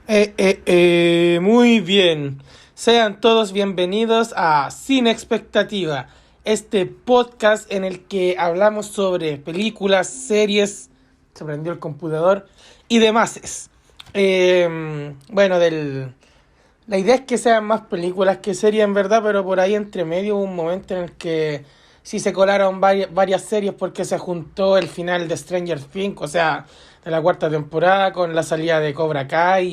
Muy bien. Sean todos bienvenidos a Sin Expectativa, este podcast en el que hablamos sobre películas, series, se prendió el computador y demás. La idea es que sean más películas que series en verdad, pero por ahí entre medio hubo un momento en el que sí se colaron varias series porque se juntó el final de Stranger Things, o sea, de la cuarta temporada con la salida de Cobra Kai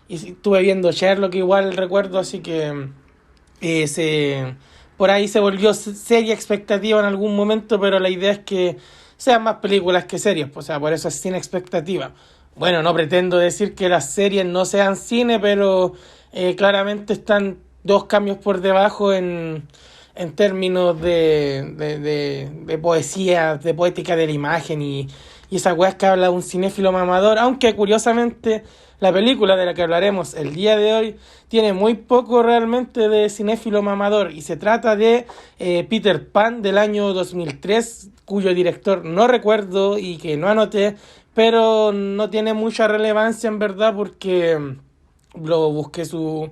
y sí, estuve viendo Sherlock igual recuerdo, así que por ahí se volvió seria expectativa en algún momento, pero la idea es que sean más películas que series, pues, o sea, por eso es sin expectativa. Bueno, no pretendo decir que las series no sean cine, pero claramente están dos cambios por debajo en términos de poesía, de poética de la imagen y esa weá que habla un cinéfilo mamador, aunque curiosamente la película de la que hablaremos el día de hoy tiene muy poco realmente de cinéfilo mamador y se trata de Peter Pan del año 2003, cuyo director no recuerdo y que no anoté, pero no tiene mucha relevancia en verdad porque lo busqué su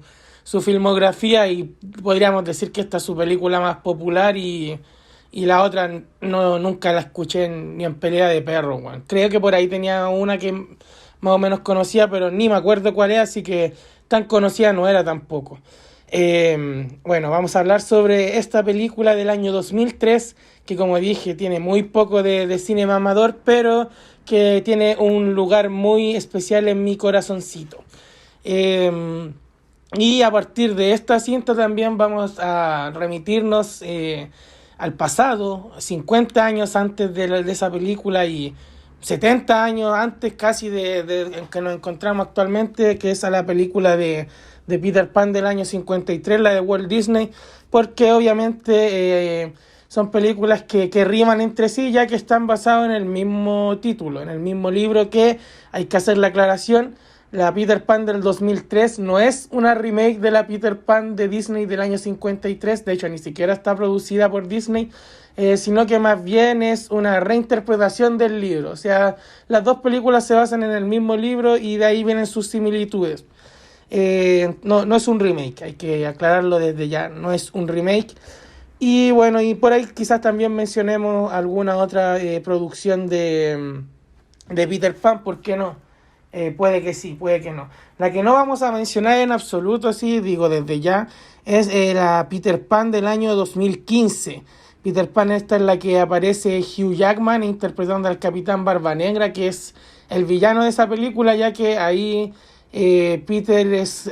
filmografía y podríamos decir que esta es su película más popular y la otra no nunca la escuché ni en pelea de perro, weón. Creo que por ahí tenía una que más o menos conocía, pero ni me acuerdo cuál es, así que tan conocida no era tampoco. Bueno, vamos a hablar sobre esta película del año 2003, que como dije tiene muy poco de cine mamador, pero que tiene un lugar muy especial en mi corazoncito. Eh, y a partir de esta cinta también vamos a remitirnos al pasado, 50 años antes de esa película y 70 años antes casi en que nos encontramos actualmente, que es a la película de Peter Pan del año 53, la de Walt Disney, porque obviamente son películas que riman entre sí, ya que están basadas en el mismo título, en el mismo libro, que hay que hacer la aclaración. La Peter Pan del 2003 no es una remake de la Peter Pan de Disney del año 53, de hecho ni siquiera está producida por Disney, sino que más bien es una reinterpretación del libro. O sea, las dos películas se basan en el mismo libro y de ahí vienen sus similitudes. No es un remake, hay que aclararlo desde ya, no es un remake. Y bueno, y por ahí quizás también mencionemos alguna otra producción de Peter Pan, ¿por qué no? Puede que sí, puede que no. La que no vamos a mencionar en absoluto, sí, digo desde ya, es la Peter Pan del año 2015. Peter Pan esta en la que aparece Hugh Jackman interpretando al Capitán Barba Negra, que es el villano de esa película, ya que ahí Peter es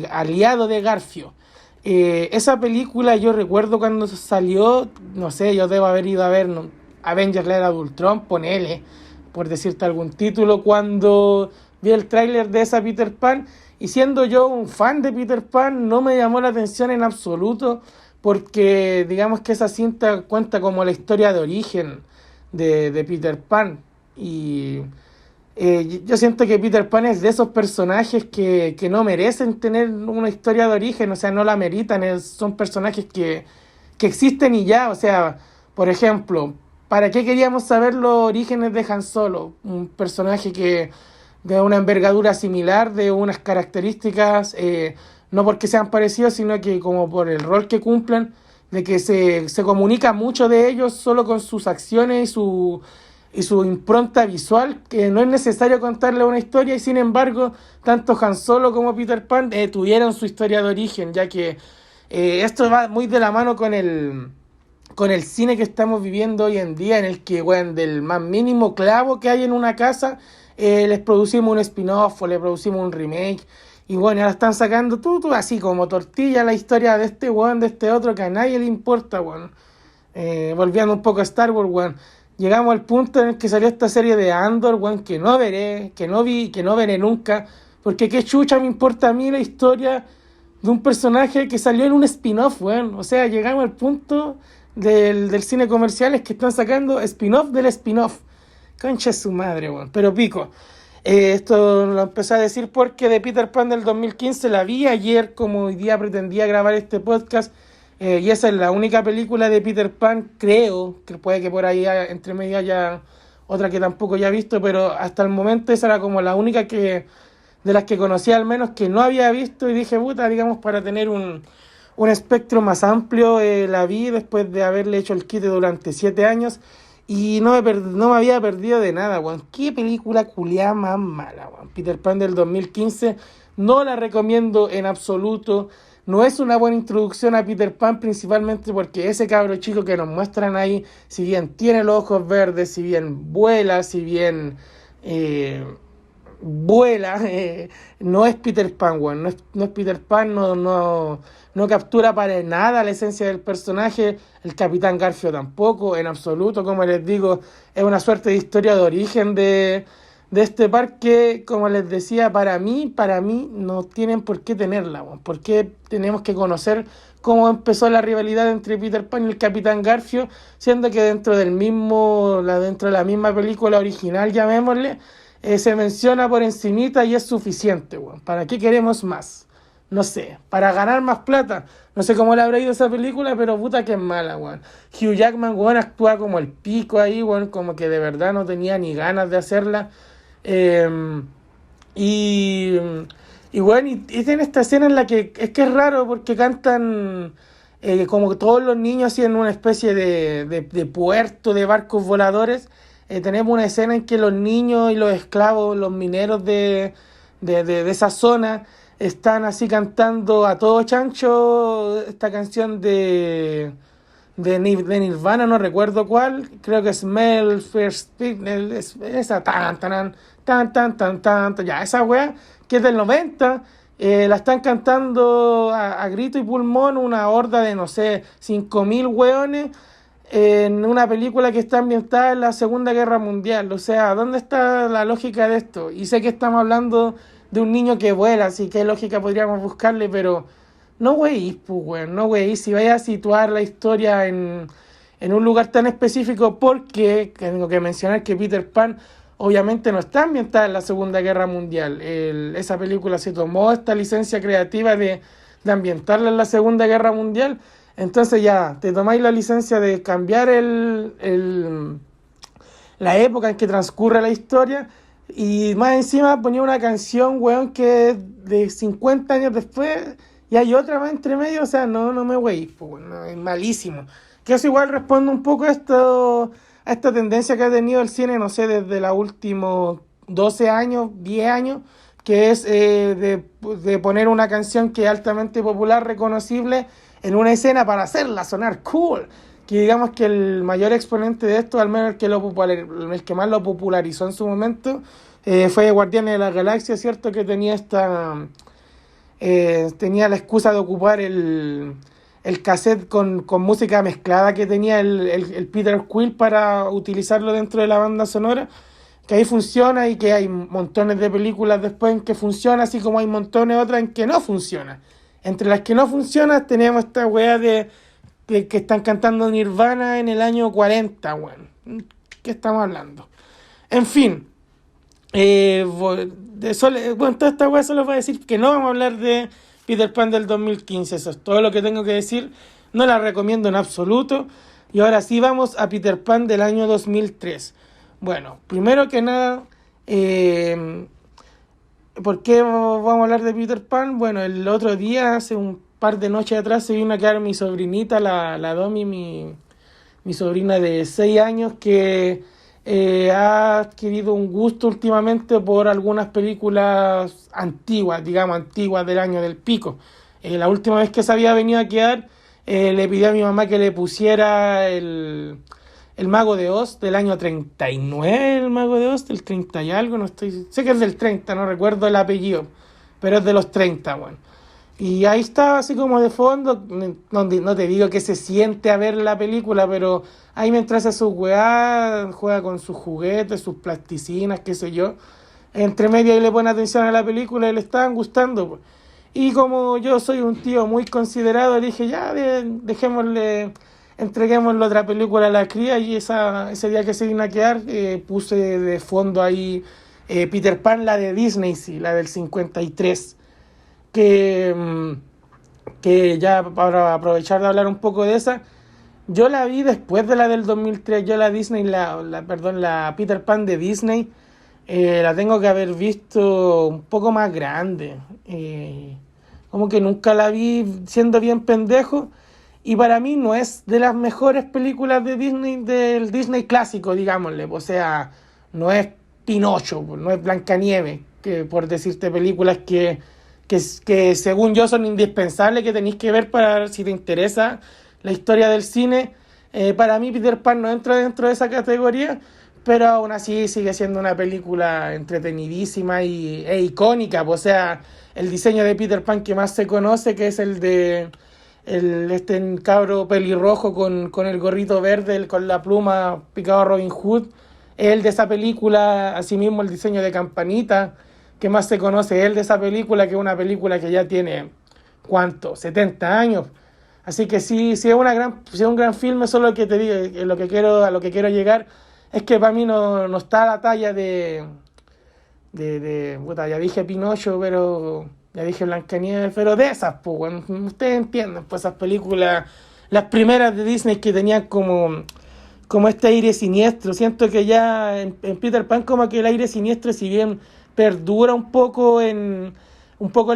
aliado de Garfio. Esa película yo recuerdo cuando salió, no sé, yo debo haber ido a ver Avengers la Era de Ultron, ponele, por decirte algún título, cuando vi el tráiler de esa Peter Pan, y siendo yo un fan de Peter Pan, no me llamó la atención en absoluto, porque digamos que esa cinta cuenta como la historia de origen de Peter Pan, y yo siento que Peter Pan es de esos personajes que no merecen tener una historia de origen, o sea, no la meritan, son personajes que existen y ya, o sea, por ejemplo, ¿para qué queríamos saber los orígenes de Han Solo? Un personaje que de una envergadura similar, de unas características, no porque sean parecidos, sino que como por el rol que cumplen, de que se comunica mucho de ellos solo con sus acciones y su impronta visual, que no es necesario contarle una historia, y sin embargo, tanto Han Solo como Peter Pan tuvieron su historia de origen, ya que esto va muy de la mano con el cine que estamos viviendo hoy en día, en el que, bueno, del más mínimo clavo que hay en una casa, les producimos un spin-off o le producimos un remake. Y bueno, ahora están sacando tú, así como tortilla la historia de este weón, de este otro, que a nadie le importa, weón. Volviendo un poco a Star Wars, weón. Llegamos al punto en el que salió esta serie de Andor, weón, que no veré, que no vi, que no veré nunca. Porque qué chucha me importa a mí la historia de un personaje que salió en un spin-off, weón. O sea, llegamos al punto del cine comercial es que están sacando spin-off del spin-off. Concha de su madre, weón. Pero pico. Esto lo empecé a decir porque de Peter Pan del 2015 la vi ayer, como hoy día pretendía grabar este podcast. Y esa es la única película de Peter Pan, creo, que puede que por ahí entre medio haya otra que tampoco ya he visto, pero hasta el momento esa era como la única que de las que conocía al menos que no había visto y dije, puta, digamos, para tener un espectro más amplio, la vi después de haberle hecho el quite durante 7 años y no me había perdido de nada, weón. Qué película culiada más mala, weón. Peter Pan del 2015, no la recomiendo en absoluto. No es una buena introducción a Peter Pan, principalmente porque ese cabro chico que nos muestran ahí, si bien tiene los ojos verdes, si bien vuela, si bien vuela, no es Peter Pan, weón. No es Peter Pan, no captura para nada la esencia del personaje. El Capitán Garfio tampoco, en absoluto. Como les digo, es una suerte de historia de origen de este parque. Como les decía, para mí no tienen por qué tenerla, weón. ¿Por qué tenemos que conocer cómo empezó la rivalidad entre Peter Pan y el Capitán Garfio? Siendo que dentro de la misma película original, llamémosle, se menciona por encimita y es suficiente, weón. ¿Para qué queremos más? No sé, para ganar más plata. No sé cómo le habrá ido esa película, pero puta que es mala, weón. Hugh Jackman, weón, actúa como el pico ahí, weón, como que de verdad no tenía ni ganas de hacerla. Eh, y, bueno, y tiene esta escena en la que es raro porque cantan como todos los niños así en una especie de puerto de barcos voladores. Tenemos una escena en que los niños y los esclavos, los mineros de esa zona, están así cantando a todo chancho esta canción de Nirvana, no recuerdo cuál, creo que es Smell First Speak, esa ya, esa wea, que es del 90, la están cantando a grito y pulmón una horda de, no sé, 5.000 weones, en una película que está ambientada en la Segunda Guerra Mundial. O sea, ¿dónde está la lógica de esto? Y sé que estamos hablando de un niño que vuela, así que lógica podríamos buscarle, pero no weís, pues, weón, no weís. Si vayas a situar la historia en un lugar tan específico, porque tengo que mencionar que Peter Pan obviamente no está ambientada en la Segunda Guerra Mundial. Esa película se tomó esta licencia creativa de ambientarla en la Segunda Guerra Mundial. Entonces ya, te tomáis la licencia de cambiar la época en que transcurre la historia y más encima ponía una canción, weón, que es de 50 años después y hay otra más entre medio. O sea, no me weís, pues, weón, no, es malísimo. Que eso igual responde un poco a esta tendencia que ha tenido el cine, no sé, desde los últimos 12 años, 10 años, que es de poner una canción que es altamente popular, reconocible, en una escena para hacerla sonar cool. Que digamos que el mayor exponente de esto, al menos el que más lo popularizó en su momento, fue Guardianes de la Galaxia, ¿cierto? Que tenía tenía la excusa de ocupar el cassette con música mezclada que tenía el Peter Quill para utilizarlo dentro de la banda sonora. Que ahí funciona y que hay montones de películas después en que funciona, así como hay montones otras en que no funciona. Entre las que no funcionan tenemos esta weá de que están cantando Nirvana en el año 40, weón. ¿Qué estamos hablando? En fin, toda esta weá solo va a decir que no vamos a hablar de Peter Pan del 2015. Eso es todo lo que tengo que decir. No la recomiendo en absoluto. Y ahora sí vamos a Peter Pan del año 2003. Bueno, primero que nada, ¿por qué vamos a hablar de Peter Pan? Bueno, el otro día, hace un par de noches atrás, se vino a quedar mi sobrinita, la Domi, mi sobrina de 6 años, que ha adquirido un gusto últimamente por algunas películas antiguas, digamos, antiguas del año del pico. La última vez que se había venido a quedar, le pidió a mi mamá que le pusiera el Mago de Oz del año 39, el Mago de Oz, del 30 y algo, no estoy... Sé que es del 30, no recuerdo el apellido, pero es de los 30, bueno. Y ahí estaba así como de fondo, no te digo que se siente a ver la película, pero ahí mientras hace sus weá, juega con sus juguetes, sus plasticinas, qué sé yo, entre medio ahí le pone atención a la película y le estaban gustando, pues. Y como yo soy un tío muy considerado, dije, ya, entreguémosle otra película a la cría, y ese día que se vino a quedar, puse de fondo ahí Peter Pan, la de Disney, sí, la del 53, que ya para aprovechar de hablar un poco de esa, yo la vi después de la del 2003, yo la Disney, la Peter Pan de Disney, La tengo que haber visto un poco más grande. Como que nunca la vi siendo bien pendejo. Y para mí no es de las mejores películas de Disney, del Disney clásico, digámosle. O sea, no es Pinocho, no es Blancanieves, que por decirte películas que según yo son indispensables, que tenéis que ver para si te interesa la historia del cine. Para mí Peter Pan no entra dentro de esa categoría, pero aún así sigue siendo una película entretenidísima e icónica. O sea, el diseño de Peter Pan que más se conoce, que es el de este cabro pelirrojo con el gorrito verde, con la pluma picado a Robin Hood, es el de esa película. Asimismo el diseño de Campanita, que más se conoce, es el de esa película, que es una película que ya tiene, ¿cuánto? 70 años. Así que sí sí es un gran filme. Solo que te digo, a lo que quiero llegar es que para mí no está a la talla puta, ya dije Pinocho, pero ya dije Blancanieves, pero de esas, pues, bueno, ustedes entienden, pues esas películas, las primeras de Disney que tenían como este aire siniestro. Siento que ya en Peter Pan como que el aire siniestro, si bien perdura un poco en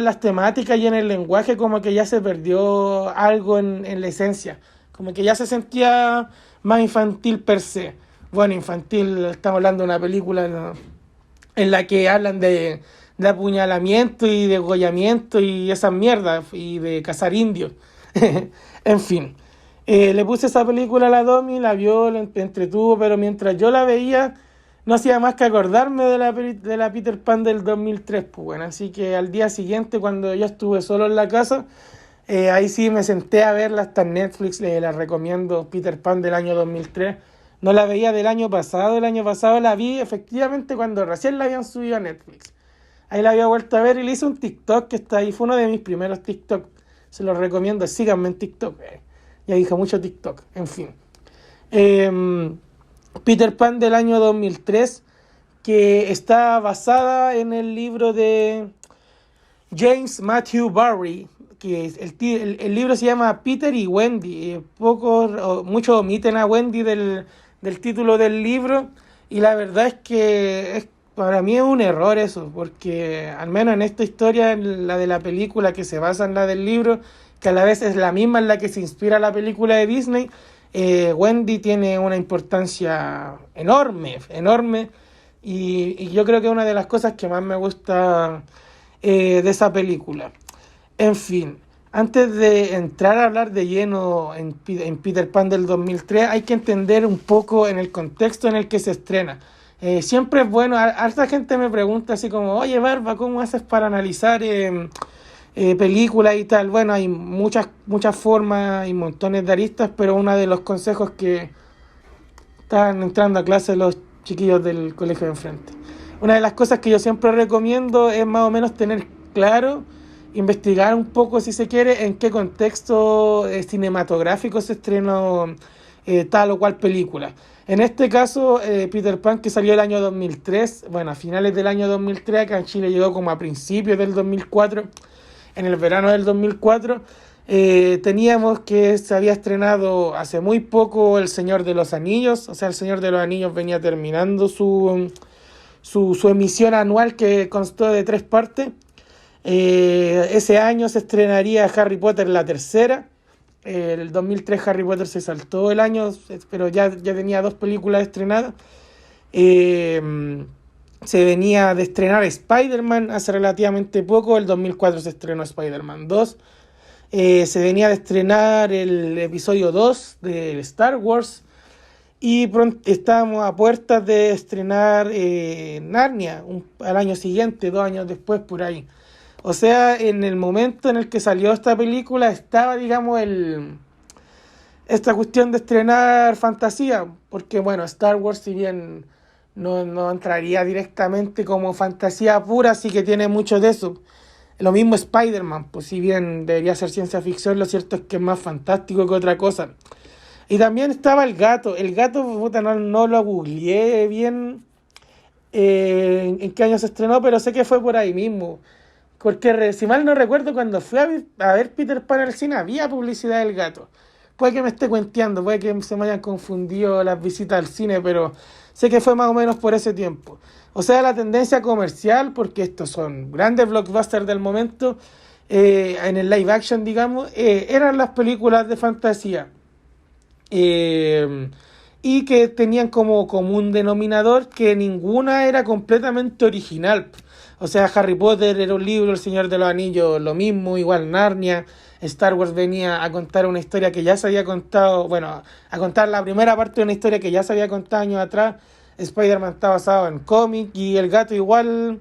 las temáticas y en el lenguaje, como que ya se perdió algo en la esencia, como que ya se sentía más infantil per se. Bueno, infantil, estamos hablando de una película, ¿no?, en la que hablan de apuñalamiento y degollamiento y esas mierdas, y de cazar indios. En fin, le puse esa película a la Domi, la vio, la entretuvo, pero mientras yo la veía, no hacía más que acordarme de la Peter Pan del 2003, pues bueno. Así que al día siguiente, cuando yo estuve solo en la casa, ahí sí me senté a verla hasta en Netflix. La recomiendo, Peter Pan del año 2003. No la veía del año pasado. El año pasado la vi efectivamente cuando recién la habían subido a Netflix. Ahí la había vuelto a ver y le hice un TikTok que está ahí. Fue uno de mis primeros TikTok. Se los recomiendo, síganme en TikTok. Ya dije mucho TikTok, en fin. Peter Pan del año 2003, que está basada en el libro de James Matthew Barrie, que el libro se llama Peter y Wendy. Muchos omiten a Wendy del título del libro, y la verdad es que para mí es un error eso, porque al menos en esta historia, la de la película, que se basa en la del libro, que a la vez es la misma en la que se inspira la película de Disney, Wendy tiene una importancia enorme, enorme, y yo creo que es una de las cosas que más me gusta de esa película. En fin, antes de entrar a hablar de lleno en Peter Pan del 2003, hay que entender un poco en el contexto en el que se estrena. Siempre es bueno, harta gente me pregunta así como, oye Barba, ¿cómo haces para analizar películas y tal? Bueno, hay muchas formas y montones de aristas, pero uno de los consejos que están entrando a clase los chiquillos del colegio de enfrente. Una de las cosas que yo siempre recomiendo es más o menos tener claro, investigar un poco, si se quiere, en qué contexto cinematográfico se estrenó tal o cual película. En este caso, Peter Pan, que salió el año 2003, bueno, a finales del año 2003, acá en Chile llegó como a principios del 2004, en el verano del 2004, teníamos que se había estrenado hace muy poco El Señor de los Anillos. O sea, El Señor de los Anillos venía terminando su emisión anual, que constó de 3 partes. Ese año se estrenaría Harry Potter, la tercera. El 2003 Harry Potter se saltó el año, pero ya tenía 2 películas estrenadas. Se venía de estrenar Spider-Man hace relativamente poco. El 2004 se estrenó Spider-Man 2. Se venía de estrenar el episodio 2 de Star Wars. Y pronto estábamos a puertas de estrenar Narnia al año siguiente, 2 años después, por ahí. O sea, en el momento en el que salió esta película estaba, digamos, esta cuestión de estrenar fantasía. Porque, bueno, Star Wars, si bien no entraría directamente como fantasía pura, sí que tiene mucho de eso. Lo mismo Spider-Man, pues si bien debería ser ciencia ficción, lo cierto es que es más fantástico que otra cosa. Y también estaba el gato. El gato, puta, no lo googleé bien en qué año se estrenó, pero sé que fue por ahí mismo. Porque si mal no recuerdo, cuando fui a ver Peter Pan al cine, había publicidad del gato. Puede que me esté cuenteando, puede que se me hayan confundido las visitas al cine, pero sé que fue más o menos por ese tiempo. O sea, la tendencia comercial, porque estos son grandes blockbusters del momento, en el live action, digamos, eran las películas de fantasía. Eh, y que tenían como común denominador que ninguna era completamente original. O sea, Harry Potter era un libro, El Señor de los Anillos lo mismo, igual Narnia. Star Wars venía a contar una historia que ya se había contado, bueno, a contar la primera parte de una historia que ya se había contado años atrás. Spider-Man está basado en cómic y El Gato igual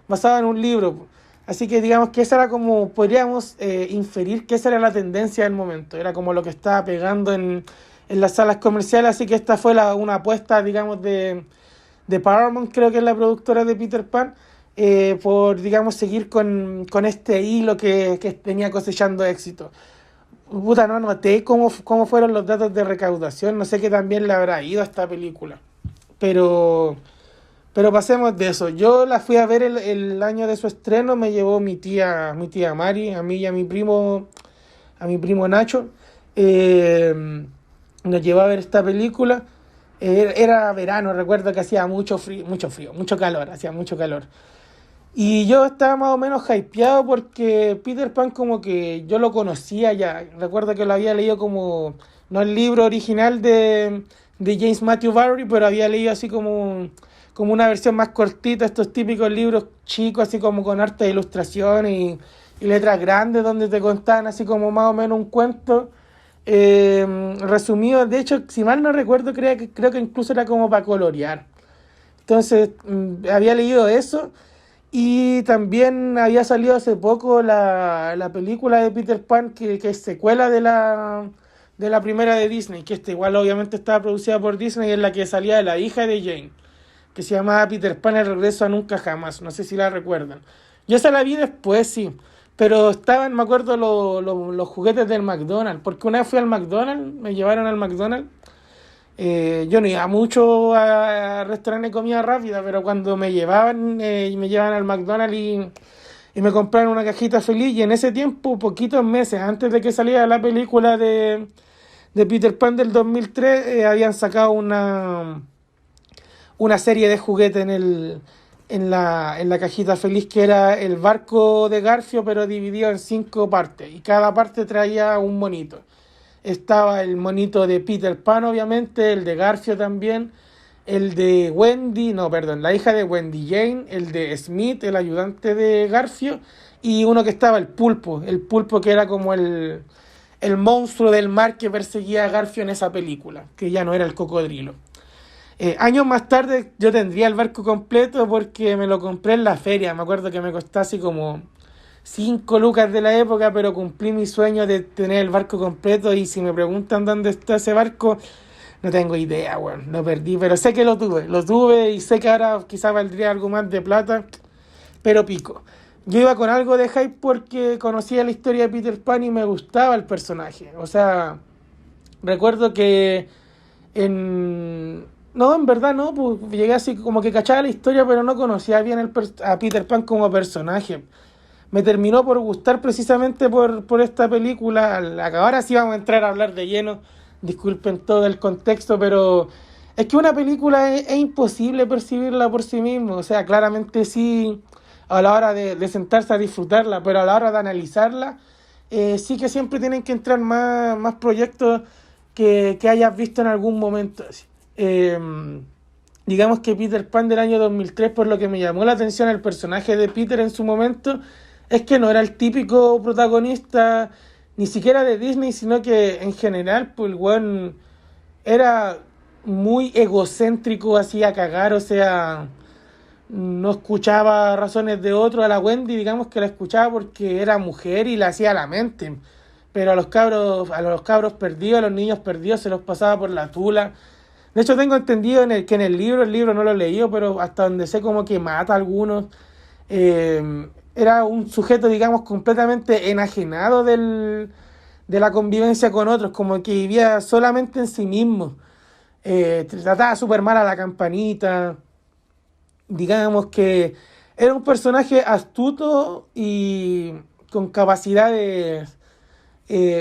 basado en un libro. Así que digamos que esa era como, podríamos inferir que esa era la tendencia del momento, era como lo que estaba pegando en las salas comerciales, así que esta fue una apuesta, digamos, de Paramount, creo que es la productora de Peter Pan, por, digamos, seguir con este hilo que venía cosechando éxito. Puta, no noté cómo fueron los datos de recaudación, no sé qué también le habrá ido a esta película, pero... Pero pasemos de eso. Yo la fui a ver el año de su estreno, me llevó mi tía Mari, a mí y a mi primo Nacho. Nos llevó a ver esta película. Era verano, recuerdo que hacía mucho frío, mucho calor, hacía mucho calor. Y yo estaba más o menos hypeado porque Peter Pan como que yo lo conocía ya. Recuerdo que lo había leído como, no el libro original de James Matthew Barry, pero había leído así como una versión más cortita, estos típicos libros chicos, así como con harta ilustración y letras grandes, donde te contaban así como más o menos un cuento resumido. De hecho, si mal no recuerdo, creo que incluso era como para colorear. Entonces, había leído eso. Y también había salido hace poco la película de Peter Pan, que es secuela de la primera de Disney, que igual obviamente estaba producida por Disney, en la que salía de la hija de Jane, que se llamaba Peter Pan el regreso a nunca jamás, no sé si la recuerdan. Yo esa la vi después, sí, pero estaban, me acuerdo, los juguetes del McDonald's, porque una vez fui al McDonald's, me llevaron al McDonald's. Yo no iba mucho a restaurantes de comida rápida, pero cuando me llevaban al McDonald's y me compraron una cajita feliz, y en ese tiempo, poquitos meses antes de que saliera la película de Peter Pan del 2003, habían sacado una serie de juguetes en la cajita feliz, que era el barco de Garfio, pero dividido en 5 partes, y cada parte traía un monito. Estaba el monito de Peter Pan, obviamente, el de Garfio también, el de Wendy, no, perdón, la hija de Wendy Jane, el de Smith, el ayudante de Garfio, y uno que estaba el pulpo que era como el monstruo del mar que perseguía a Garfio en esa película, que ya no era el cocodrilo. Años más tarde yo tendría el barco completo porque me lo compré en la feria. Me acuerdo que me costó así como 5 lucas de la época, pero cumplí mi sueño de tener el barco completo. Y si me preguntan dónde está ese barco, no tengo idea, weón. Lo perdí, pero sé que lo tuve y sé que ahora quizás valdría algo más de plata, pero pico. Yo iba con algo de hype porque conocía la historia de Peter Pan y me gustaba el personaje. O sea, recuerdo que en... No, en verdad no, pues llegué así como que cachaba la historia, pero no conocía bien a Peter Pan como personaje. Me terminó por gustar precisamente por esta película. Ahora sí vamos a entrar a hablar de lleno, disculpen todo el contexto, pero es que una película es imposible percibirla por sí mismo. O sea, claramente sí, a la hora de sentarse a disfrutarla, pero a la hora de analizarla, sí que siempre tienen que entrar más proyectos que hayas visto en algún momento. Así. Eh, digamos que Peter Pan del año 2003, por lo que me llamó la atención el personaje de Peter en su momento, es que no era el típico protagonista ni siquiera de Disney, sino que en general, pues el weón era muy egocéntrico, hacía cagar, o sea, no escuchaba razones de otro. A la Wendy, digamos que la escuchaba porque era mujer y la hacía a la mente, pero a los cabros perdidos, a los niños perdidos, se los pasaba por la tula. De hecho, tengo entendido que en el libro no lo he leído, pero hasta donde sé como que mata a algunos. Era un sujeto, digamos, completamente enajenado de la convivencia con otros, como que vivía solamente en sí mismo. Trataba súper mal a la Campanita. Digamos que era un personaje astuto y con capacidades,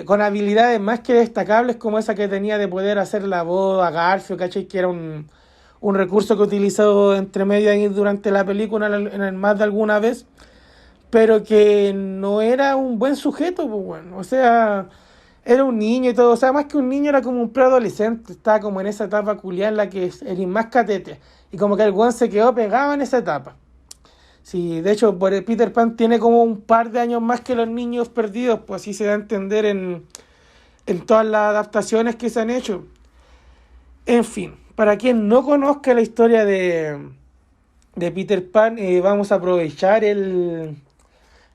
con habilidades más que destacables, como esa que tenía de poder hacer la voz a Garfio, ¿cachai? Que era un un recurso que he utilizado entre medio ahí durante la película más de alguna vez, pero que no era un buen sujeto, pues bueno, o sea, era un niño y todo, o sea, más que un niño era como un preadolescente, estaba como en esa etapa culiada en la que eres más catete, y como que el weón se quedó pegado en esa etapa. Sí, de hecho, Peter Pan tiene como un par de años más que los niños perdidos, pues así se da a entender en todas las adaptaciones que se han hecho. En fin, para quien no conozca la historia de Peter Pan, vamos a aprovechar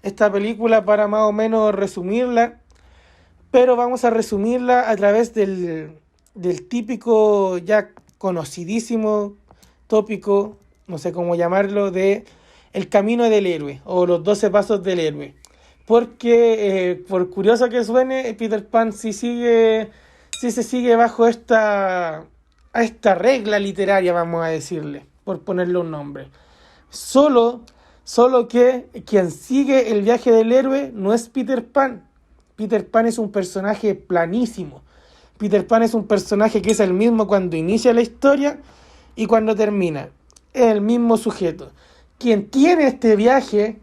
esta película para más o menos resumirla, pero vamos a resumirla a través del típico, ya conocidísimo tópico, no sé cómo llamarlo, de el camino del héroe o los 12 pasos del héroe. Porque, por curioso que suene, Peter Pan sí se sigue bajo esta regla literaria, vamos a decirle, por ponerle un nombre. Solo que quien sigue el viaje del héroe no es Peter Pan. Peter Pan es un personaje planísimo. Peter Pan es un personaje que es el mismo cuando inicia la historia y cuando termina. Es el mismo sujeto. Quien tiene este viaje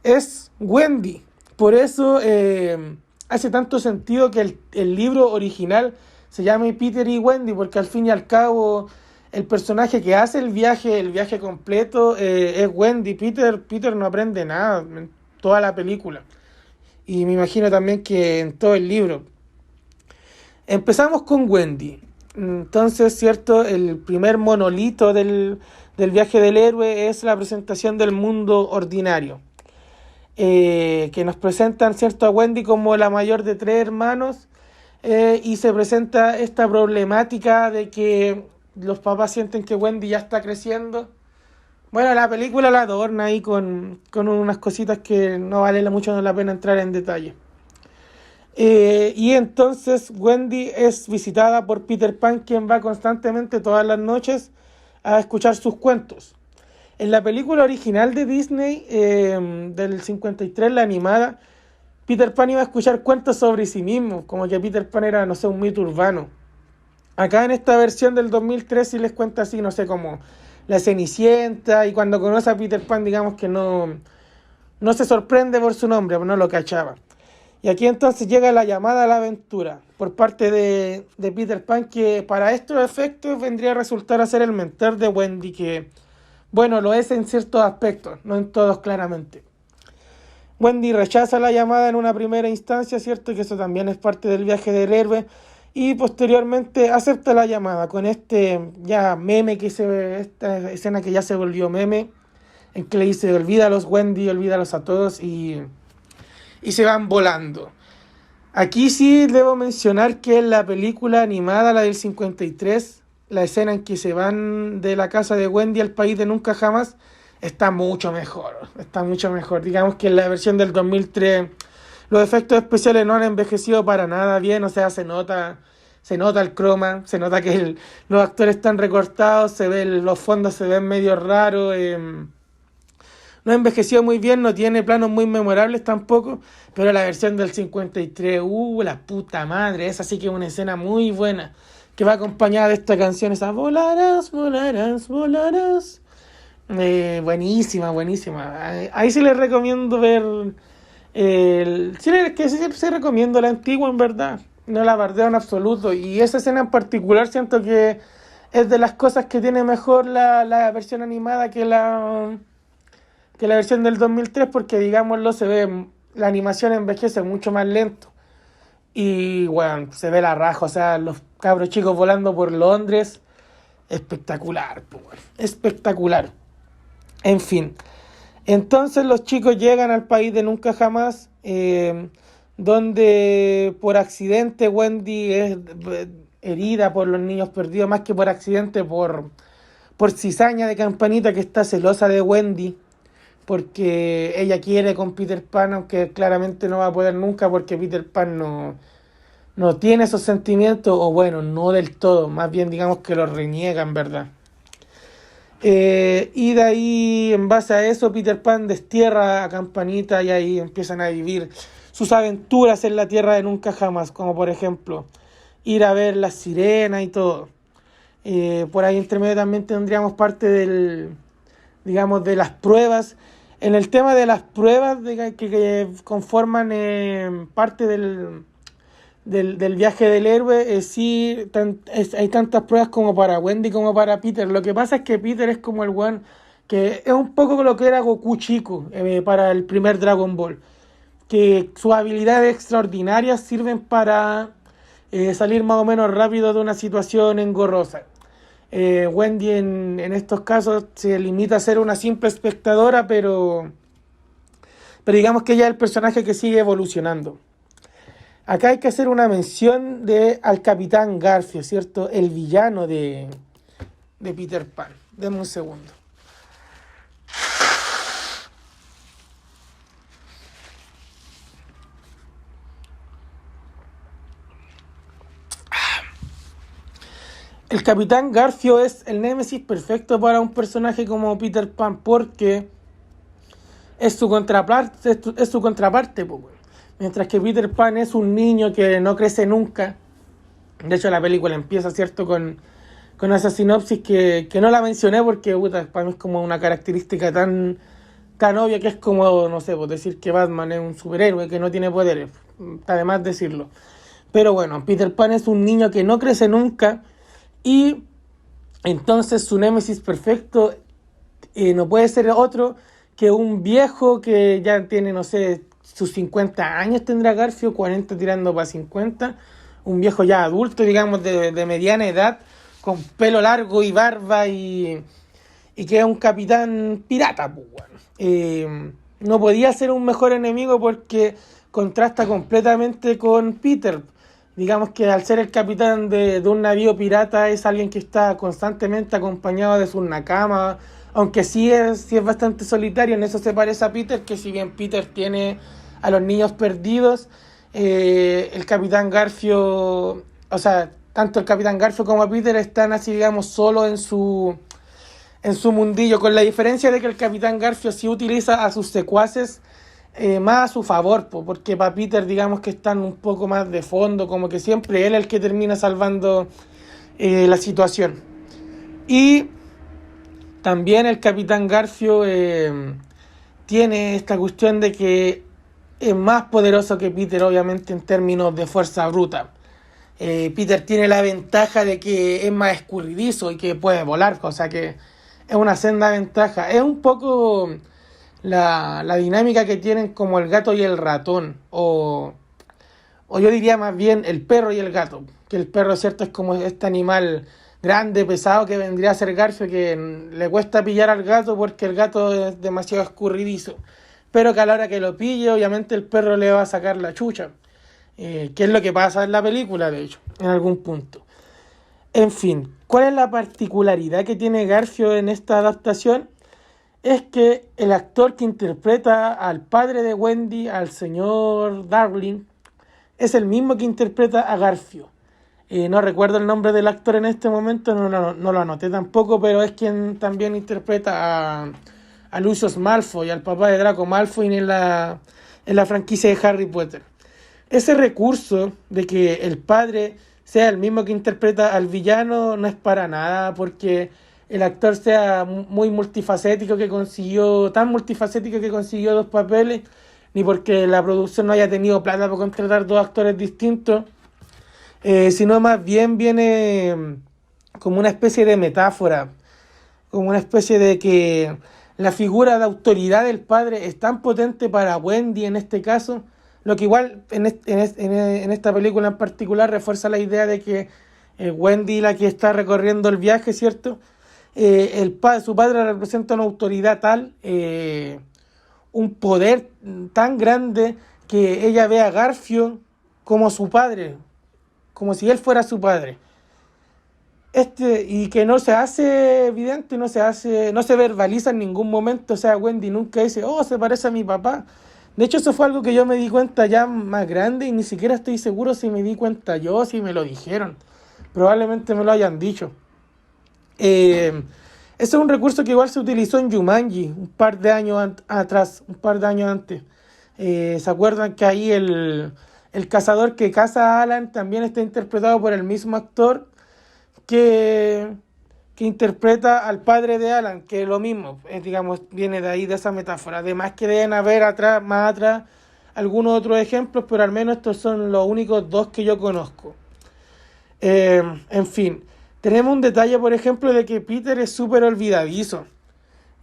es Wendy. Por eso hace tanto sentido que el libro original se llame Peter y Wendy, porque al fin y al cabo el personaje que hace el viaje completo, es Wendy. Peter no aprende nada en toda la película. Y me imagino también que en todo el libro. Empezamos con Wendy. Entonces, cierto, el primer monolito del viaje del héroe es la presentación del mundo ordinario. Que nos presentan, cierto, a Wendy como la mayor de 3 hermanos. Y se presenta esta problemática de que los papás sienten que Wendy ya está creciendo. Bueno, la película la adorna ahí con unas cositas que no vale mucho la pena entrar en detalle. Y entonces Wendy es visitada por Peter Pan, quien va constantemente todas las noches a escuchar sus cuentos. En la película original de Disney, del 53, la animada, Peter Pan iba a escuchar cuentos sobre sí mismo, como que Peter Pan era, no sé, un mito urbano. Acá en esta versión del 2003 sí les cuenta así, no sé, como la Cenicienta, y cuando conoce a Peter Pan, digamos que no se sorprende por su nombre, pues no lo cachaba. Y aquí entonces llega la llamada a la aventura por parte de Peter Pan, que para estos efectos vendría a resultar a ser el mentor de Wendy, que, bueno, lo es en ciertos aspectos, no en todos claramente. Wendy rechaza la llamada en una primera instancia, ¿cierto? Que eso también es parte del viaje del héroe. Y posteriormente acepta la llamada con este ya meme esta escena que ya se volvió meme, en que le dice olvídalos Wendy, olvídalos a todos y se van volando. Aquí sí debo mencionar que en la película animada, la del 53, la escena en que se van de la casa de Wendy al país de nunca jamás, está mucho mejor. Digamos que en la versión del 2003 los efectos especiales no han envejecido para nada bien, o sea, se nota el croma, se nota que los actores están recortados, los fondos se ven medio raros, no ha envejecido muy bien, no tiene planos muy memorables tampoco, pero la versión del 53, la puta madre, esa sí que es una escena muy buena, que va acompañada de esta canción, esa volarás, volarás, volarás. Buenísima. Ahí sí les recomiendo ver, sí recomiendo la antigua en verdad, no la bardeo en absoluto, y esa escena en particular siento que es de las cosas que tiene mejor la versión animada que la versión del 2003, porque digámoslo, la animación envejece mucho más lento. Y bueno, se ve la raja, o sea, los cabros chicos volando por Londres, espectacular, espectacular. En fin, entonces los chicos llegan al país de nunca jamás, donde por accidente Wendy es herida por los niños perdidos, más que por accidente, por cizaña de Campanita, que está celosa de Wendy, porque ella quiere con Peter Pan, aunque claramente no va a poder nunca, porque Peter Pan no tiene esos sentimientos, o bueno, no del todo, más bien digamos que los reniega en verdad. Y de ahí, en base a eso, Peter Pan destierra a Campanita y ahí empiezan a vivir sus aventuras en la tierra de nunca jamás, como por ejemplo ir a ver las sirenas y todo. Por ahí entre medio también tendríamos parte digamos, de las pruebas. En el tema de las pruebas que conforman parte del viaje del héroe, sí, hay tantas pruebas como para Wendy como para Peter. Lo que pasa es que Peter es como el one que es un poco lo que era Goku chico para el primer Dragon Ball. Que sus habilidades extraordinarias sirven para salir más o menos rápido de una situación engorrosa. Wendy en estos casos se limita a ser una simple espectadora, pero digamos que ella es el personaje que sigue evolucionando. Acá hay que hacer una mención al Capitán Garfio, ¿cierto? El villano de Peter Pan. Denme un segundo. El Capitán Garfio es el némesis perfecto para un personaje como Peter Pan porque es su contraparte, pues, bueno. Mientras que Peter Pan es un niño que no crece nunca. De hecho, la película empieza, ¿cierto?, con esa sinopsis que no la mencioné porque para mí es como una característica tan obvia que es como, no sé, pues decir que Batman es un superhéroe que no tiene poderes. Está de más decirlo. Pero bueno, Peter Pan es un niño que no crece nunca y entonces su némesis perfecto no puede ser otro que un viejo que ya tiene, no sé, sus 50 años tendrá Garfio, 40 tirando para 50, un viejo ya adulto, digamos, de mediana edad, con pelo largo y barba y que es un capitán pirata, pues, bueno. No podía ser un mejor enemigo porque contrasta completamente con Peter. Digamos que al ser el capitán de un navío pirata es alguien que está constantemente acompañado de sus nakamas, aunque sí es bastante solitario. En eso se parece a Peter, que si bien Peter tiene a los niños perdidos, el Capitán Garfio, o sea, tanto el Capitán Garfio como Peter están así, digamos, solo en su mundillo, con la diferencia de que el Capitán Garfio sí utiliza a sus secuaces más a su favor, porque para Peter digamos que están un poco más de fondo, como que siempre él es el que termina salvando la situación. Y también el Capitán Garfio tiene esta cuestión de que es más poderoso que Peter, obviamente, en términos de fuerza bruta. Peter tiene la ventaja de que es más escurridizo y que puede volar, cosa que es una senda ventaja. Es un poco la dinámica que tienen como el gato y el ratón, o yo diría más bien el perro y el gato, que el perro, cierto, es como este animal grande, pesado, que vendría a ser Garfio, que le cuesta pillar al gato porque el gato es demasiado escurridizo, pero que a la hora que lo pille, obviamente el perro le va a sacar la chucha, que es lo que pasa en la película, de hecho, en algún punto. En fin, ¿cuál es la particularidad que tiene Garfio en esta adaptación? Es que el actor que interpreta al padre de Wendy, al señor Darling, es el mismo que interpreta a Garfio. No recuerdo el nombre del actor en este momento, no lo anoté tampoco, pero es quien también interpreta a Lucius Malfoy, al papá de Draco Malfoy en la franquicia de Harry Potter. Ese recurso de que el padre sea el mismo que interpreta al villano no es para nada porque el actor sea muy multifacético, tan multifacético que consiguió dos papeles, ni porque la producción no haya tenido plata para contratar dos actores distintos, sino más bien viene como una especie de metáfora, como una especie de que la figura de autoridad del padre es tan potente para Wendy en este caso, lo que igual en esta película en particular refuerza la idea de que Wendy, la que está recorriendo el viaje, ¿cierto? Su padre representa una autoridad tal, un poder tan grande que ella ve a Garfio como su padre, como si él fuera su padre. Y que no se hace evidente, no se verbaliza en ningún momento. O sea, Wendy nunca dice, oh, se parece a mi papá. De hecho, eso fue algo que yo me di cuenta ya más grande y ni siquiera estoy seguro si me di cuenta yo o si me lo dijeron. Probablemente me lo hayan dicho. Ese es un recurso que igual se utilizó en Jumanji un par de años antes. ¿Se acuerdan que ahí el cazador que caza a Alan también está interpretado por el mismo actor que interpreta al padre de Alan, que es lo mismo, digamos, viene de ahí, de esa metáfora. Además que deben haber más atrás algunos otros ejemplos, pero al menos estos son los únicos dos que yo conozco. En fin, tenemos un detalle, por ejemplo, de que Peter es súper olvidadizo.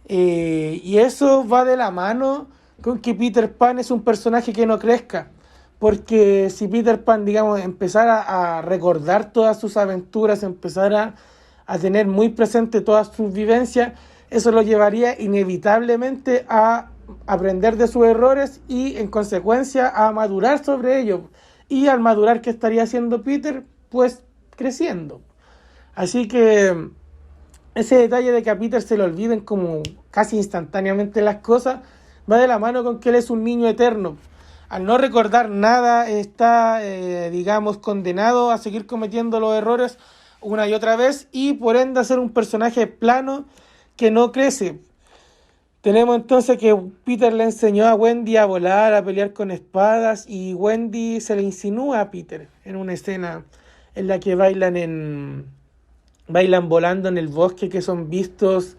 Y eso va de la mano con que Peter Pan es un personaje que no crezca. Porque si Peter Pan, digamos, empezara a recordar todas sus aventuras, empezara a tener muy presente todas sus vivencias, eso lo llevaría inevitablemente a aprender de sus errores y en consecuencia a madurar sobre ellos. Y al madurar, ¿qué estaría haciendo Peter? Pues creciendo. Así que ese detalle de que a Peter se le olviden como casi instantáneamente las cosas va de la mano con que él es un niño eterno. Al no recordar nada está, digamos, condenado a seguir cometiendo los errores una y otra vez y por ende a ser un personaje plano que no crece. Tenemos entonces que Peter le enseñó a Wendy a volar, a pelear con espadas y Wendy se le insinúa a Peter en una escena en la que bailan volando en el bosque, que son vistos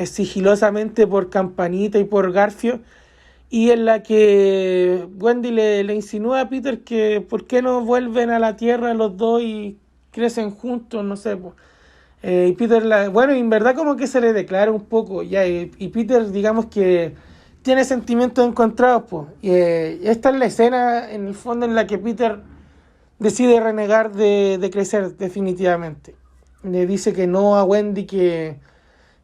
sigilosamente por Campanita y por Garfio, y en la que Wendy le insinúa a Peter que por qué no vuelven a la Tierra los dos y crecen juntos, no sé, pues. Y Peter, bueno, en verdad como que se le declara un poco, ya, y Peter, digamos que tiene sentimientos encontrados, pues. Y esta es la escena, en el fondo, en la que Peter decide renegar de crecer definitivamente. Le dice que no a Wendy, que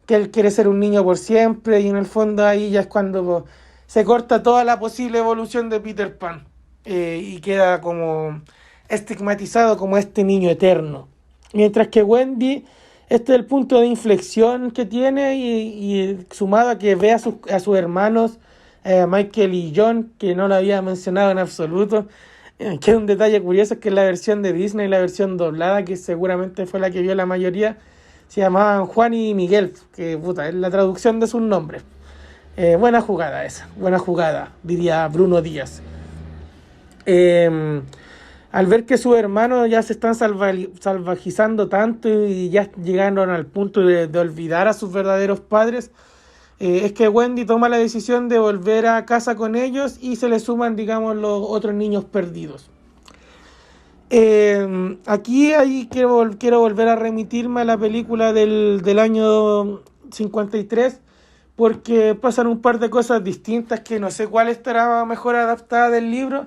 él quiere ser un niño por siempre, y en el fondo ahí ya es cuando se corta toda la posible evolución de Peter Pan, y queda como estigmatizado como este niño eterno. Mientras que Wendy, este es el punto de inflexión que tiene y sumado a que ve a sus hermanos, Michael y John, que no lo había mencionado en absoluto, que es un detalle curioso, es que la versión de Disney, la versión doblada, que seguramente fue la que vio la mayoría, se llamaban Juan y Miguel, que puta, es la traducción de sus nombres. Buena jugada esa, buena jugada, diría Bruno Díaz. Al ver que sus hermanos ya se están salvajizando tanto y ya llegaron al punto de olvidar a sus verdaderos padres, es que Wendy toma la decisión de volver a casa con ellos y se le suman, digamos, los otros niños perdidos. Aquí quiero volver a remitirme a la película del año 53, porque pasan un par de cosas distintas que no sé cuál estará mejor adaptada del libro,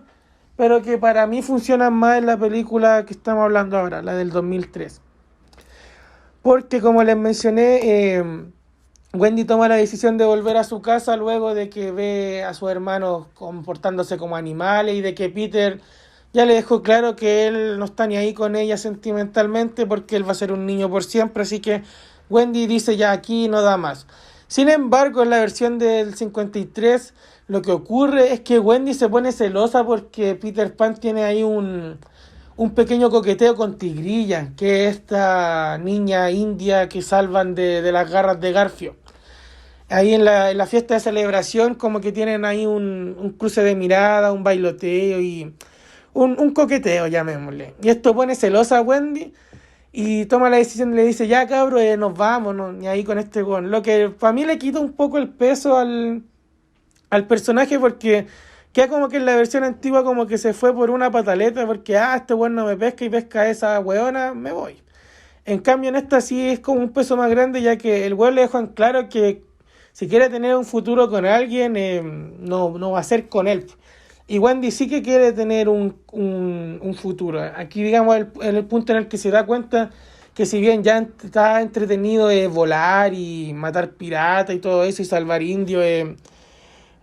pero que para mí funcionan más en la película que estamos hablando ahora, la del 2003. Porque como les mencioné, Wendy toma la decisión de volver a su casa luego de que ve a sus hermanos comportándose como animales y de que Peter ya le dejó claro que él no está ni ahí con ella sentimentalmente porque él va a ser un niño por siempre, así que Wendy dice ya aquí no da más. Sin embargo, en la versión del 53, lo que ocurre es que Wendy se pone celosa porque Peter Pan tiene ahí un pequeño coqueteo con Tigrilla, que es esta niña india que salvan de las garras de Garfio. Ahí en la fiesta de celebración como que tienen ahí un cruce de mirada, un bailoteo y un coqueteo, llamémosle. Y esto pone celosa a Wendy y toma la decisión y le dice, ya cabro, nos vamos, no, ni ahí con este con. Lo que para mí le quita un poco el peso al personaje porque queda como que en la versión antigua como que se fue por una pataleta porque, este weón no me pesca y pesca a esa weona, me voy. En cambio en esta sí es como un peso más grande ya que el weón le dejó en claro que si quiere tener un futuro con alguien, no va a ser con él. Y Wendy sí que quiere tener un futuro. Aquí, digamos, el punto en el que se da cuenta que si bien ya está entretenido volar y matar piratas y todo eso y salvar indios,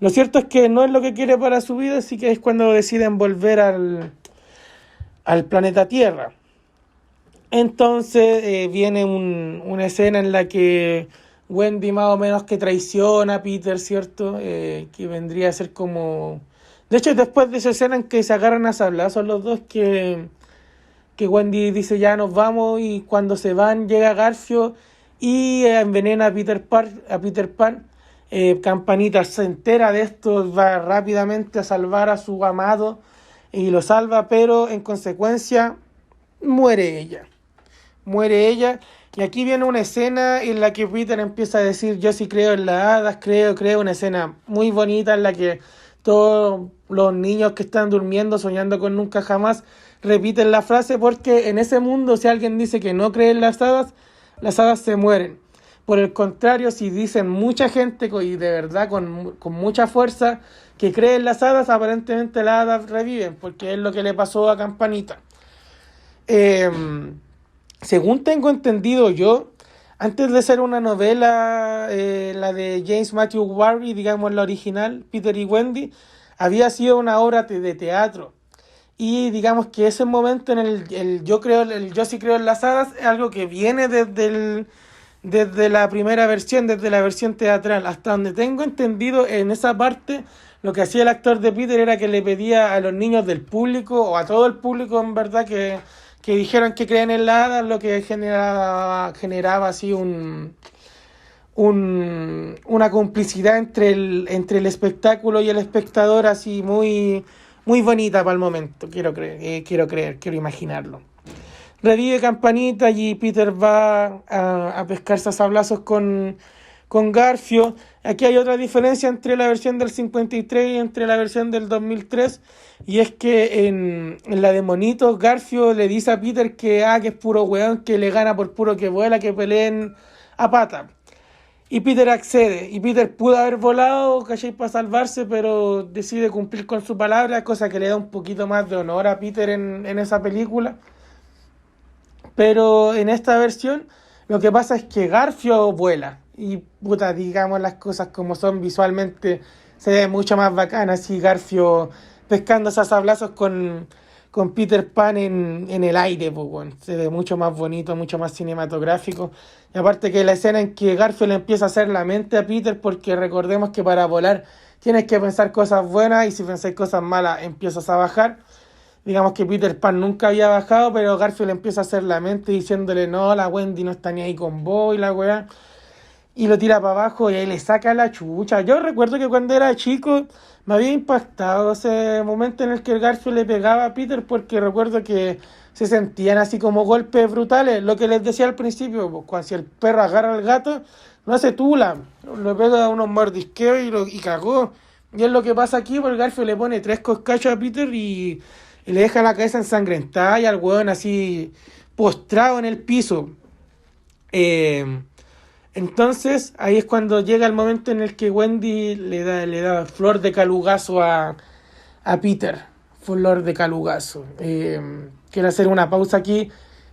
lo cierto es que no es lo que quiere para su vida, así que es cuando deciden volver al planeta Tierra. Entonces viene una escena en la que Wendy más o menos que traiciona a Peter, ¿cierto? Que vendría a ser como... De hecho, después de esa escena en que se agarran a sablazos los dos, que Wendy dice ya nos vamos y cuando se van llega Garfio y envenena a Peter Pan. Campanita se entera de esto, va rápidamente a salvar a su amado y lo salva, pero en consecuencia muere ella. muere ella. Y aquí viene una escena en la que Peter empieza a decir, yo sí creo en las hadas, creo, una escena muy bonita en la que todos los niños que están durmiendo, soñando con nunca jamás, repiten la frase porque en ese mundo si alguien dice que no cree en las hadas se mueren. Por el contrario, si dicen mucha gente y de verdad con mucha fuerza que cree en las hadas, aparentemente las hadas reviven, porque es lo que le pasó a Campanita. Eh, Según tengo entendido yo, antes de ser una novela, la de James Matthew Barrie, digamos la original, Peter y Wendy, había sido una obra de teatro. Y digamos que ese momento en yo sí creo en las hadas es algo que viene desde la primera versión, desde la versión teatral. Hasta donde tengo entendido, en esa parte, lo que hacía el actor de Peter era que le pedía a los niños del público, o a todo el público en verdad, que dijeran que creen en las hadas, lo que generaba así una complicidad entre el espectáculo y el espectador, así muy, muy bonita para el momento, quiero imaginarlo. Revive Campanita y Peter va a pescarse a sablazos con Garfio. Aquí hay otra diferencia entre la versión del 53 y entre la versión del 2003, y es que en la de Monitos, Garfio le dice a Peter que es puro weón, que le gana por puro que vuela, que peleen a pata. Y Peter accede, y Peter pudo haber volado, ¿cachai?, para salvarse, pero decide cumplir con su palabra, cosa que le da un poquito más de honor a Peter en esa película. Pero en esta versión lo que pasa es que Garfio vuela. Y puta, digamos las cosas como son, visualmente se ve mucho más bacana así Garfio pescando esos sablazos con Peter Pan en el aire, pues, bueno. Se ve mucho más bonito, mucho más cinematográfico. Y aparte que la escena en que Garfio le empieza a hacer la mente a Peter, porque recordemos que para volar tienes que pensar cosas buenas, y si pensáis cosas malas empiezas a bajar. Digamos que Peter Pan nunca había bajado, pero Garfio le empieza a hacer la mente diciéndole, no, la Wendy no está ni ahí con vos y la weá. Y lo tira para abajo y ahí le saca la chucha. Yo recuerdo que cuando era chico me había impactado ese momento en el que el Garfio le pegaba a Peter, porque recuerdo que se sentían así como golpes brutales. Lo que les decía al principio, pues, cuando si el perro agarra al gato, no hace tula, le pega unos mordisqueos y cagó. Y es lo que pasa aquí, porque el Garfio le pone 3 coscachos a Peter y le deja la cabeza ensangrentada y al weón así postrado en el piso. Entonces ahí es cuando llega el momento en el que Wendy le da flor de calugazo a Peter. Flor de calugazo. Quiero hacer una pausa aquí.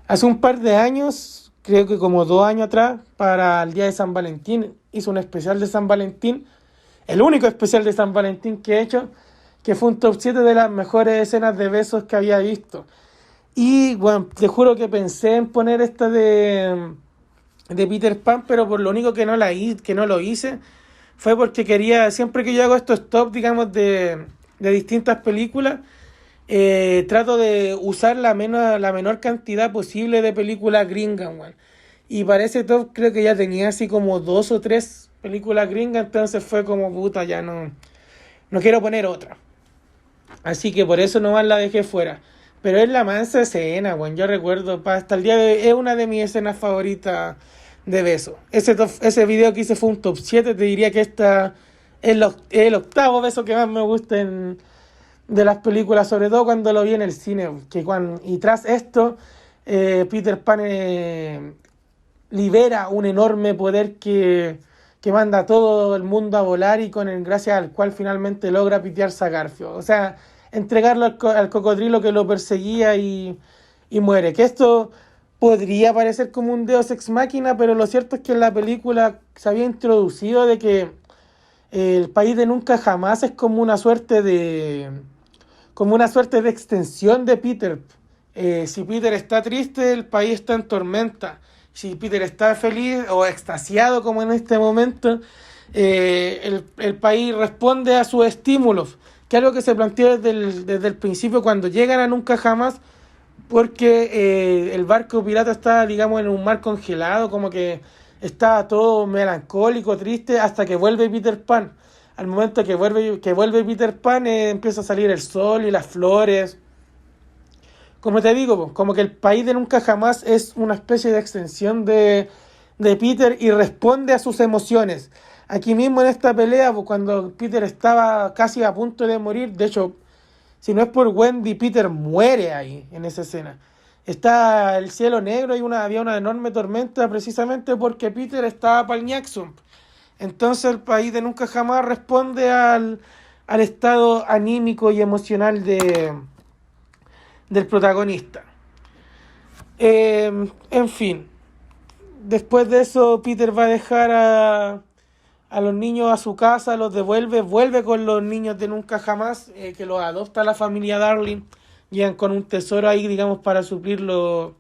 Hace un par de años, creo que como 2 años atrás, para el día de San Valentín, hizo un especial de San Valentín. El único especial de San Valentín que he hecho, que fue un top 7 de las mejores escenas de besos que había visto. Y bueno, te juro que pensé en poner esta de Peter Pan, pero por lo único que no lo hice fue porque quería, siempre que yo hago estos top, digamos, de distintas películas, trato de usar la menor cantidad posible de películas gringas, weón. Y para ese top creo que ya tenía así como 2 o 3 películas gringas, entonces fue como puta, ya no quiero poner otra. Así que por eso nomás la dejé fuera. Pero es la mansa escena, weón. Yo recuerdo, hasta el día de hoy, es una de mis escenas favoritas de beso. Ese video que hice fue un top 7. Te diría que esta es el octavo beso que más me gusta de las películas, sobre todo cuando lo vi en el cine. Y tras esto, Peter Pan libera un enorme poder que manda a todo el mundo a volar, y gracias al cual finalmente logra pitearse a Garfio. O sea, entregarlo al cocodrilo que lo perseguía y muere. Que esto podría parecer como un Deus Ex Machina, pero lo cierto es que en la película se había introducido de que el país de nunca jamás es como una suerte de extensión de Peter. Si Peter está triste, el país está en tormenta. Si Peter está feliz o extasiado como en este momento, el país responde a sus estímulos, que es algo que se planteó desde el principio cuando llegan a Nunca Jamás, porque el barco pirata está, digamos, en un mar congelado, como que está todo melancólico, triste, hasta que vuelve Peter Pan. Al momento que vuelve Peter Pan, empieza a salir el sol y las flores, como te digo, po, como que el país de nunca jamás es una especie de extensión de Peter y responde a sus emociones. Aquí mismo en esta pelea, pues, cuando Peter estaba casi a punto de morir, de hecho, si no es por Wendy, Peter muere ahí, en esa escena. Está el cielo negro y había una enorme tormenta precisamente porque Peter estaba para el Jackson. Entonces el país de nunca jamás responde al estado anímico y emocional del protagonista. En fin, después de eso Peter va a dejar a los niños a su casa, los vuelve con los niños de nunca jamás, que los adopta la familia Darling, llegan con un tesoro ahí, digamos, para suplir los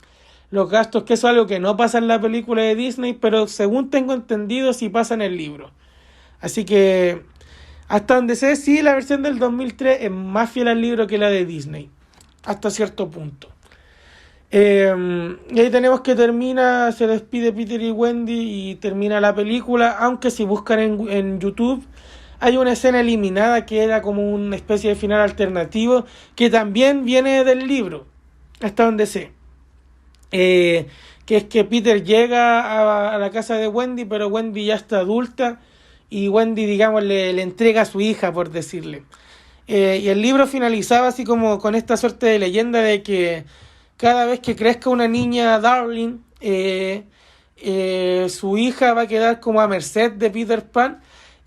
gastos, que eso es algo que no pasa en la película de Disney, pero según tengo entendido sí pasa en el libro. Así que, hasta donde sé, sí, la versión del 2003 es más fiel al libro que la de Disney, hasta cierto punto. Y ahí tenemos que termina, se despide Peter y Wendy y termina la película, aunque si buscan en YouTube hay una escena eliminada que era como una especie de final alternativo que también viene del libro, hasta donde sé. Que es que Peter llega a la casa de Wendy, pero Wendy ya está adulta y Wendy, digamos, le entrega a su hija, por decirle. Y el libro finalizaba así como con esta suerte de leyenda de que cada vez que crezca una niña Darling, su hija va a quedar como a merced de Peter Pan.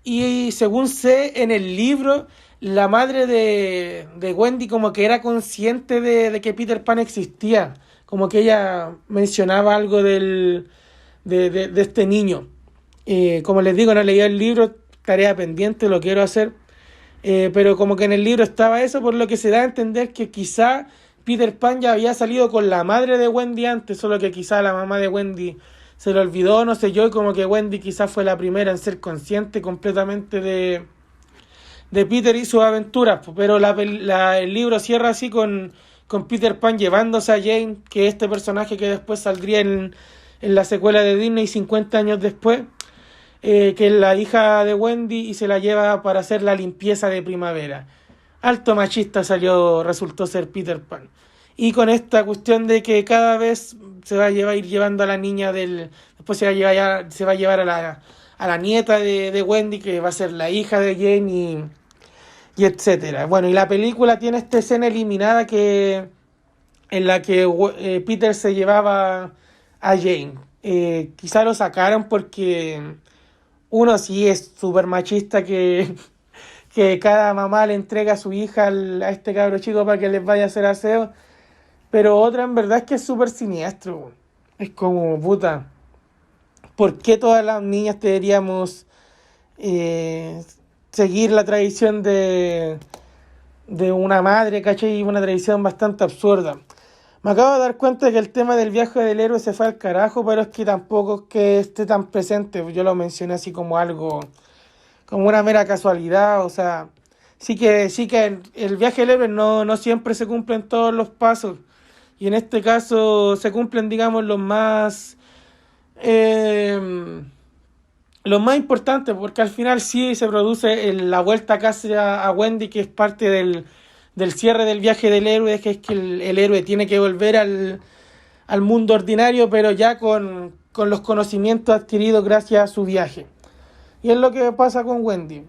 Y según sé, en el libro, la madre de Wendy como que era consciente de que Peter Pan existía. Como que ella mencionaba algo de este niño. Como les digo, no leí el libro, tarea pendiente, lo quiero hacer. Pero como que en el libro estaba eso, por lo que se da a entender que quizá Peter Pan ya había salido con la madre de Wendy antes, solo que quizá la mamá de Wendy se lo olvidó, no sé yo, y como que Wendy quizá fue la primera en ser consciente completamente de Peter y sus aventuras. Pero el libro cierra así con Peter Pan llevándose a Jane, que es este personaje que después saldría en la secuela de Disney 50 años después, que es la hija de Wendy, y se la lleva para hacer la limpieza de primavera. Alto machista resultó ser Peter Pan. Y con esta cuestión de que cada vez se va a ir llevando a la niña después se va a llevar a la nieta de Wendy, que va a ser la hija de Jane y etcétera. Bueno, y la película tiene esta escena eliminada en la que Peter se llevaba a Jane. Quizá lo sacaron porque uno sí es súper machista que cada mamá le entrega a su hija a este cabro chico para que les vaya a hacer aseo. Pero otra en verdad es que es súper siniestro. Es como, puta, ¿por qué todas las niñas deberíamos seguir la tradición de una madre, ¿cachai? Y una tradición bastante absurda. Me acabo de dar cuenta de que el tema del viaje del héroe se fue al carajo, pero es que tampoco es que esté tan presente. Yo lo mencioné así como algo, como una mera casualidad. O sea, sí que el viaje del héroe no siempre se cumplen todos los pasos. Y en este caso se cumplen, digamos, los más importantes, porque al final sí se produce la vuelta casi a Wendy, que es parte del cierre del viaje del héroe, que es que el héroe tiene que volver al mundo ordinario, pero ya con los conocimientos adquiridos gracias a su viaje. Y es lo que pasa con Wendy.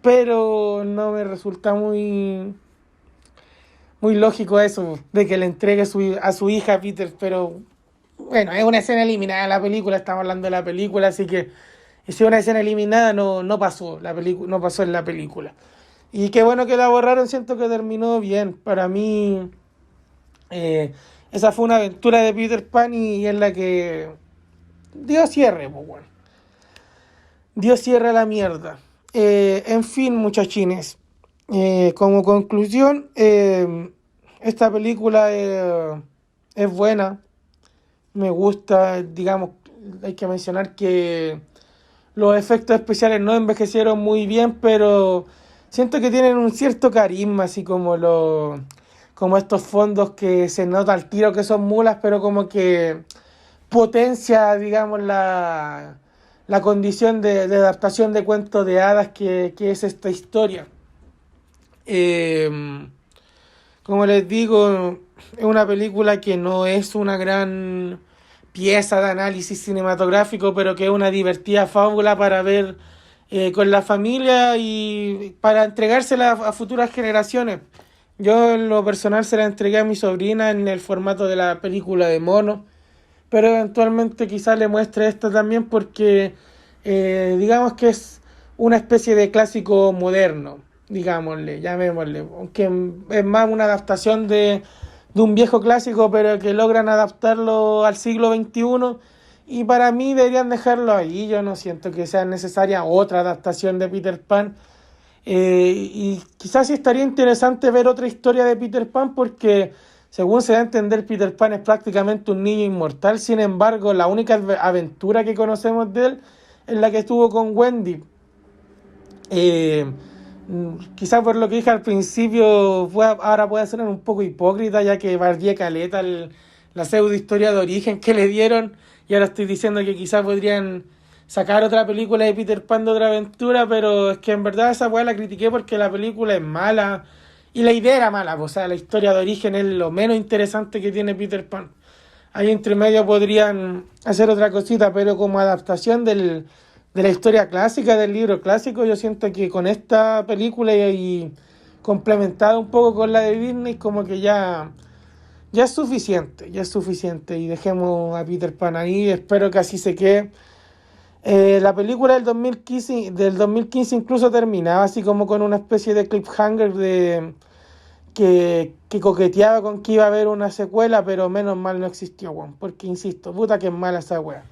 Pero no me resulta muy lógico eso, de que le entregue a su hija a Peter, pero bueno, es una escena eliminada de la película, estamos hablando de la película, así que si es una escena eliminada no pasó, no pasó en la película. Y qué bueno que la borraron, siento que terminó bien. Para mí, esa fue una aventura de Peter Pan y es la que dio cierre, pues bueno. Dio cierre a la mierda. En fin, muchachines. Como conclusión, esta película es buena, me gusta, digamos, hay que mencionar que los efectos especiales no envejecieron muy bien, pero siento que tienen un cierto carisma, así como estos fondos que se nota al tiro que son mulas, pero como que potencia, digamos, la condición de adaptación de cuentos de hadas que es esta historia. Como les digo, Es una película que no es una gran pieza de análisis cinematográfico, pero que es una divertida fábula para ver con la familia y para entregársela a futuras generaciones. Yo en lo personal se la entregué a mi sobrina en el formato de la película de mono, pero eventualmente quizás le muestre esta también porque digamos que es una especie de clásico moderno, digámosle, llamémosle, aunque es más una adaptación de un viejo clásico, pero que logran adaptarlo al siglo XXI. Y para mí deberían dejarlo ahí. Yo no siento que sea necesaria otra adaptación de Peter Pan. Y quizás sí estaría interesante ver otra historia de Peter Pan porque, según se da a entender, Peter Pan es prácticamente un niño inmortal. Sin embargo, la única aventura que conocemos de él es la que estuvo con Wendy. Eh, Quizás por lo que dije al principio, ahora puede ser un poco hipócrita, ya que bardié caleta la pseudo historia de origen que le dieron, y ahora estoy diciendo que quizás podrían sacar otra película de Peter Pan de otra aventura, pero es que en verdad esa weá la critiqué porque la película es mala y la idea era mala, o sea, la historia de origen es lo menos interesante que tiene Peter Pan. Ahí entre medio podrían hacer otra cosita, pero como adaptación de la historia clásica, del libro clásico, yo siento que con esta película y complementada un poco con la de Disney, como que ya es suficiente y dejemos a Peter Pan ahí, espero que así se quede. La película del 2015 incluso terminaba así como con una especie de cliffhanger que coqueteaba con que iba a haber una secuela, pero menos mal no existió, weón, porque insisto, puta que es mala esa wea.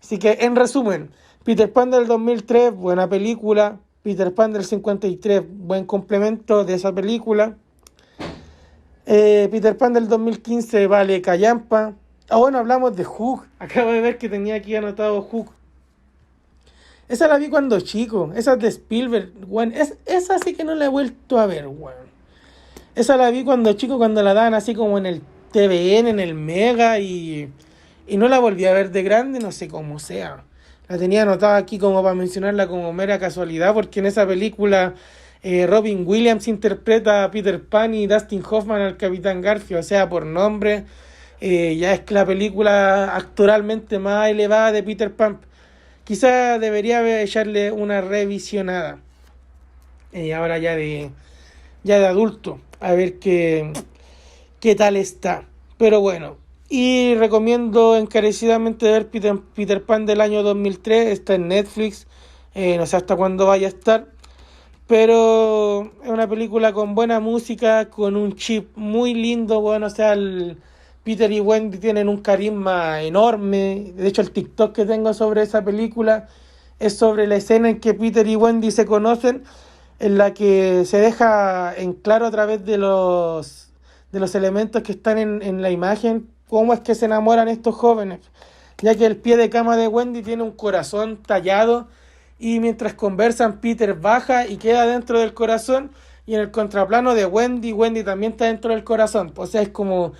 Así que, en resumen, Peter Pan del 2003, buena película. Peter Pan del 53, buen complemento de esa película. Peter Pan del 2015, vale callampa. Ah, bueno, hablamos de Hook. Acabo de ver que tenía aquí anotado Hook. Esa la vi cuando chico. Esa es de Spielberg. Bueno, esa sí que no la he vuelto a ver, weón. Esa la vi cuando chico, cuando la daban así como en el TVN, en el Mega, y no la volví a ver de grande, no sé cómo sea. La tenía anotada aquí como para mencionarla como mera casualidad, porque en esa película Robin Williams interpreta a Peter Pan y Dustin Hoffman al Capitán Garfio, o sea, por nombre, ya es la película actoralmente más elevada de Peter Pan. Quizá debería echarle una revisionada, ahora ya de adulto, a ver qué tal está. Pero bueno, y recomiendo encarecidamente ver Peter Pan del año 2003, está en Netflix, no sé hasta cuándo vaya a estar, pero es una película con buena música, con un chip muy lindo, bueno, o sea, Peter y Wendy tienen un carisma enorme. De hecho, el TikTok que tengo sobre esa película es sobre la escena en que Peter y Wendy se conocen, en la que se deja en claro a través de los elementos que están en la imagen cómo es que se enamoran estos jóvenes, ya que el pie de cama de Wendy tiene un corazón tallado y mientras conversan Peter baja y queda dentro del corazón, y en el contraplano de Wendy también está dentro del corazón. O sea, es como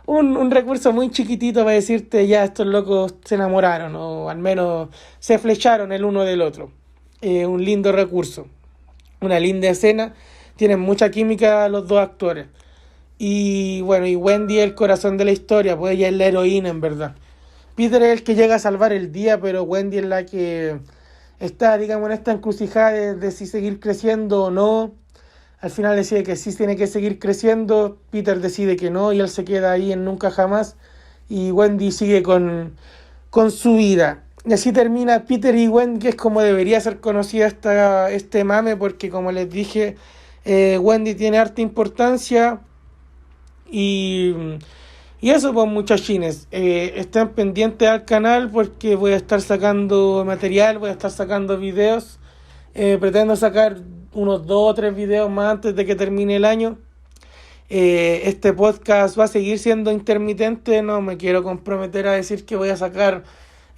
un recurso muy chiquitito para decirte ya estos locos se enamoraron o al menos se flecharon el uno del otro. Un lindo recurso, una linda escena, tienen mucha química los dos actores. Y bueno, y Wendy es el corazón de la historia, pues ella es la heroína en verdad. Peter es el que llega a salvar el día, pero Wendy es la que está, digamos, en esta encrucijada de si seguir creciendo o no. Al final decide que sí tiene que seguir creciendo, Peter decide que no y él se queda ahí en nunca jamás. Y Wendy sigue con su vida. Y así termina Peter y Wendy, que es como debería ser conocida este mame, porque como les dije, Wendy tiene harta importancia. Y, y eso pues muchachines, estén pendientes al canal porque voy a estar sacando material, voy a estar sacando videos. Pretendo sacar unos 2 o 3 videos más antes de que termine el año. Este podcast va a seguir siendo intermitente, no me quiero comprometer a decir que voy a sacar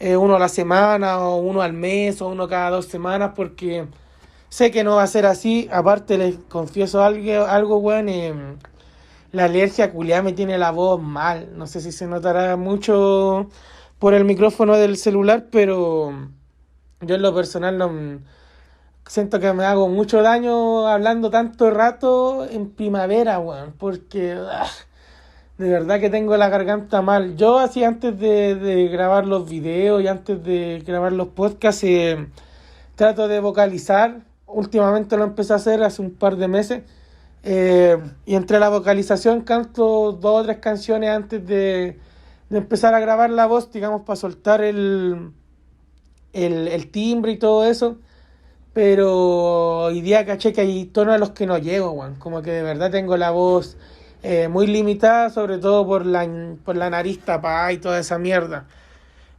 uno a la semana o uno al mes o uno cada 2 semanas porque sé que no va a ser así. Aparte les confieso algo bueno, la alergia culiada me tiene la voz mal, no sé si se notará mucho por el micrófono del celular, pero yo en lo personal no siento que me hago mucho daño hablando tanto rato en primavera, weón, porque De verdad que tengo la garganta mal. Yo así antes de grabar los videos y antes de grabar los podcasts, trato de vocalizar. Últimamente lo empecé a hacer hace un par de meses. Y entre la vocalización canto 2 o 3 canciones antes de empezar a grabar la voz, digamos, para soltar el timbre y todo eso. Pero hoy día caché que hay tonos a los que no llego, weón. Como que de verdad tengo la voz muy limitada, sobre todo por la nariz tapada y toda esa mierda.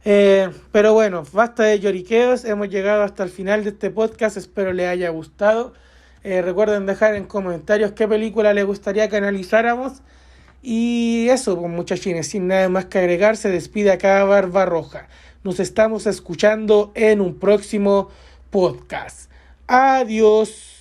Pero bueno, basta de lloriqueos. Hemos llegado hasta el final de este podcast. Espero les haya gustado. Recuerden dejar en comentarios qué película les gustaría que analizáramos. Y eso, pues, muchachines, sin nada más que agregar, se despide acá Barbarroja. Nos estamos escuchando en un próximo podcast. Adiós.